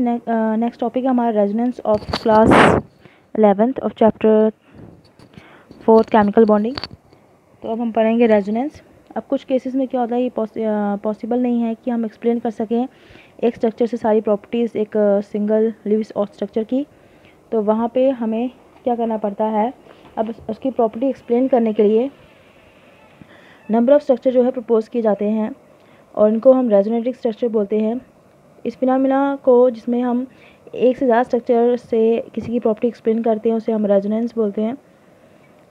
Next topic है हमारा resonance of class 11th of chapter 4 chemical bonding. तो अब हम पढ़ेंगे रेजोनेंस। अब कुछ केसेस में क्या होता है, ये पॉसिबल नहीं है कि हम एक्सप्लेन कर सकें एक स्ट्रक्चर से सारी प्रॉपर्टीज़ एक सिंगल लिविंग स्ट्रक्चर की। तो वहाँ पे हमें क्या करना पड़ता है, अब उसकी प्रॉपर्टी एक्सप्लेन करने के लिए नंबर ऑफ़ स्ट्रक्चर जो है प्रपोज किए जाते हैं और इनको हम रेजोनेटिंग स्ट्रक्चर बोलते हैं। इस फिनोमेना को जिसमें हम एक से ज़्यादा स्ट्रक्चर से किसी की प्रॉपर्टी एक्सप्लेन करते हैं उसे हम रेजोनेंस बोलते हैं।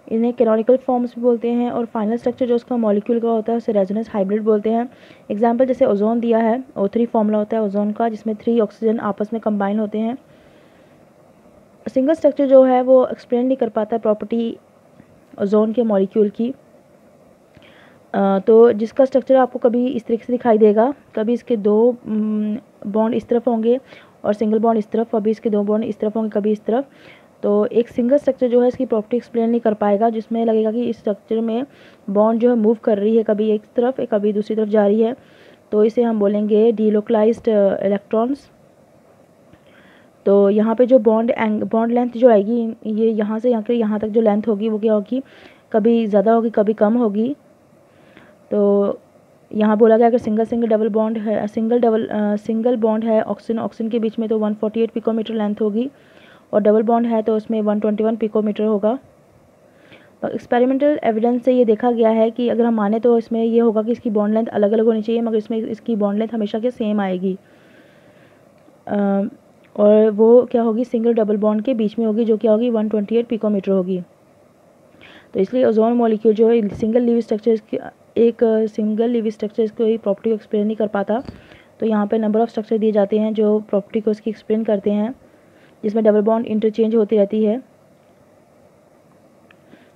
इन्हें कैनोनिकल फॉर्म्स भी बोलते हैं और फाइनल स्ट्रक्चर जो उसका मॉलिक्यूल का होता है उसे रेजोनेंस हाइब्रिड बोलते हैं। एग्जांपल जैसे ओजोन दिया है, O3 फॉर्मूला होता है ओजोन का, जिसमें 3 ऑक्सीजन आपस में कंबाइन होते हैं। सिंगल स्ट्रक्चर जो है वो एक्सप्लेन नहीं कर पाता प्रॉपर्टी ओजोन के मॉलिक्यूल की। तो जिसका स्ट्रक्चर आपको कभी इस तरीके से दिखाई देगा, कभी इसके दो बॉन्ड इस तरफ होंगे और सिंगल बॉन्ड इस तरफ, कभी इसके दो बॉन्ड इस तरफ होंगे, कभी इस तरफ। तो एक सिंगल स्ट्रक्चर जो है इसकी प्रॉपर्टी एक्सप्लेन नहीं कर पाएगा, जिसमें लगेगा कि इस स्ट्रक्चर में बॉन्ड जो है मूव कर रही है, कभी एक तरफ कभी दूसरी तरफ जा रही है। तो इसे हम बोलेंगे डीलोकलाइज्ड इलेक्ट्रॉन्स। तो यहाँ पे जो बॉन्ड लेंथ जो आएगी, ये यहाँ से यहाँ तक जो लेंथ होगी वो क्या होगी, कभी ज़्यादा होगी कभी कम होगी। तो यहाँ बोला गया अगर सिंगल डबल बॉन्ड है, सिंगल बॉन्ड है ऑक्सीजन के बीच में तो 148 पिकोमीटर लेंथ होगी और डबल बॉन्ड है तो उसमें 121 पिकोमीटर होगा। तो एक्सपेरिमेंटल एविडेंस से ये देखा गया है कि अगर हम माने तो इसमें ये होगा कि इसकी बॉन्ड लेंथ अलग अलग होनी चाहिए, मगर इसमें इसकी बॉन्ड लेंथ हमेशा के सेम आएगी। और वो क्या होगी, सिंगल डबल बॉन्ड के बीच में होगी, जो क्या होगी 128 पिकोमीटर होगी। तो इसलिए ओजोन मॉलिक्यूल जो है सिंगल लिविंग स्ट्रक्चर कोई प्रॉपर्टी को एक्सप्लेन नहीं कर पाता। तो यहाँ पे नंबर ऑफ़ स्ट्रक्चर दिए जाते हैं जो प्रॉपर्टी को उसकी एक्सप्लेन करते हैं, जिसमें डबल बॉन्ड इंटरचेंज होती रहती है।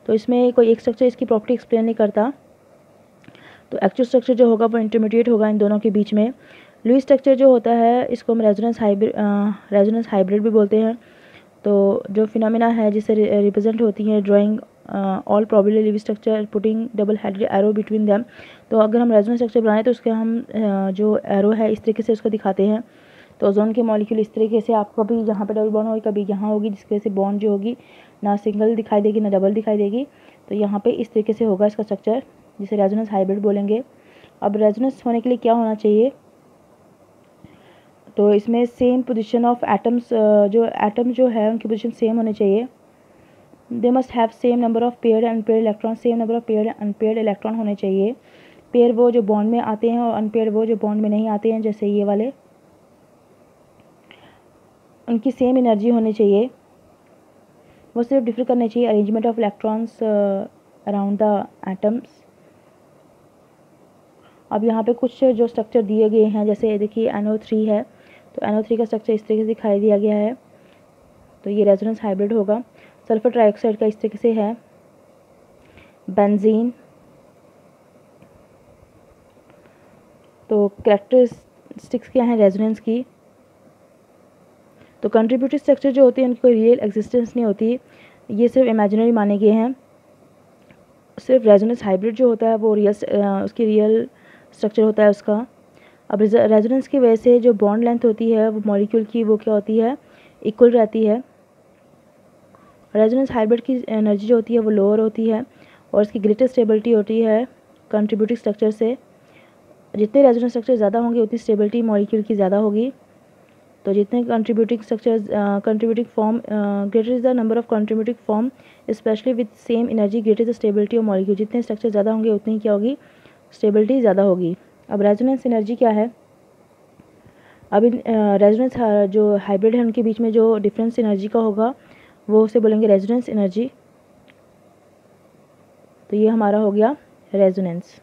तो इसमें कोई एक स्ट्रक्चर इसकी प्रॉपर्टी एक्सप्लेन नहीं करता, तो एक्चुअल स्ट्रक्चर जो होगा वो इंटरमीडिएट होगा इन दोनों के बीच में। लुईस स्ट्रक्चर जो होता है इसको हम रेजोनेंस हाइब्रिड भी बोलते हैं। तो जो फिनोमेना है जिससे रिप्रेजेंट होती है drawing all probably living structure putting double headed arrow between them. तो अगर हम रेजोनेंस स्ट्रक्चर बनाएं तो उसके हम जो एरो है इस तरीके से उसको दिखाते हैं। तो ओजोन के मॉलिक्यूल इस तरीके से आपको कभी यहाँ पे डबल बॉन्ड होगी कभी यहाँ होगी, जिसकी वजह से बॉन्ड जो होगी ना सिंगल दिखाई देगी ना डबल दिखाई देगी। तो यहाँ पे इस तरीके से होगा इसका स्ट्रक्चर, जिसे रेजोनेंस हाइब्रिड बोलेंगे। अब रेजोनेंस होने के लिए क्या होना चाहिए, तो इसमें सेम पोजीशन ऑफ एटम्स, जो एटम जो है उनकी पोजीशन सेम होनी चाहिए। They must have same number of paired and unpaired electron, same number of paired and unpaired electron होने चाहिए। पेयर वो जो बॉन्ड में आते हैं और अनपेयर्ड वो जो बॉन्ड में नहीं आते हैं, जैसे ये वाले। उनकी सेम एनर्जी होनी चाहिए, वो सिर्फ डिफर करने चाहिए arrangement of electrons around the atoms. अब यहाँ पे कुछ जो स्ट्रक्चर दिए गए हैं, जैसे देखिए NO3 है, तो NO3 का स्ट्रक्चर इस तरीके से दिखाई दिया गया है, तो ये रेजोनेंस हाइब्रिड होगा। सल्फर ट्राइऑक्साइड का इस तरीके से है, बेंजीन। तो कैरेक्टरिस्टिक्स क्या है रेजोनेंस की, तो कंट्रीब्यूटिव स्ट्रक्चर जो होती है उनकी कोई रियल एग्जिस्टेंस नहीं होती, ये सिर्फ इमेजिनरी माने गए हैं। सिर्फ रेजोनेंस हाइब्रिड जो होता है वो उसकी रियल स्ट्रक्चर होता है उसका। अब रेजोनेंस की वजह से जो बॉन्ड लेंथ होती है वो मॉलिक्यूल की वो क्या होती है, इक्वल रहती है। रेजोनेंस हाइब्रिड की एनर्जी जो होती है वो लोअर होती है और इसकी ग्रेटर स्टेबिलिटी होती है कंट्रीब्यूटिव स्ट्रक्चर से। जितने रेजोनेंस स्ट्रक्चर ज़्यादा होंगे उतनी स्टेबिलिटी मॉलिक्यूल की ज़्यादा होगी। तो जितने contributing form greater is the number of contributing form specially with same energy greater the stability of molecule. जितने स्ट्रक्चर ज़्यादा होंगे उतनी क्या होगी, स्टेबिलिटी ज़्यादा होगी। अब रेजोनेंस एनर्जी क्या है, अब रेजोनेंस जो हाइब्रिड है उनके बीच में जो डिफरेंस एनर्जी का होगा वो उसे बोलेंगे रेजोनेंस एनर्जी। तो ये हमारा हो गया रेजोनेंस।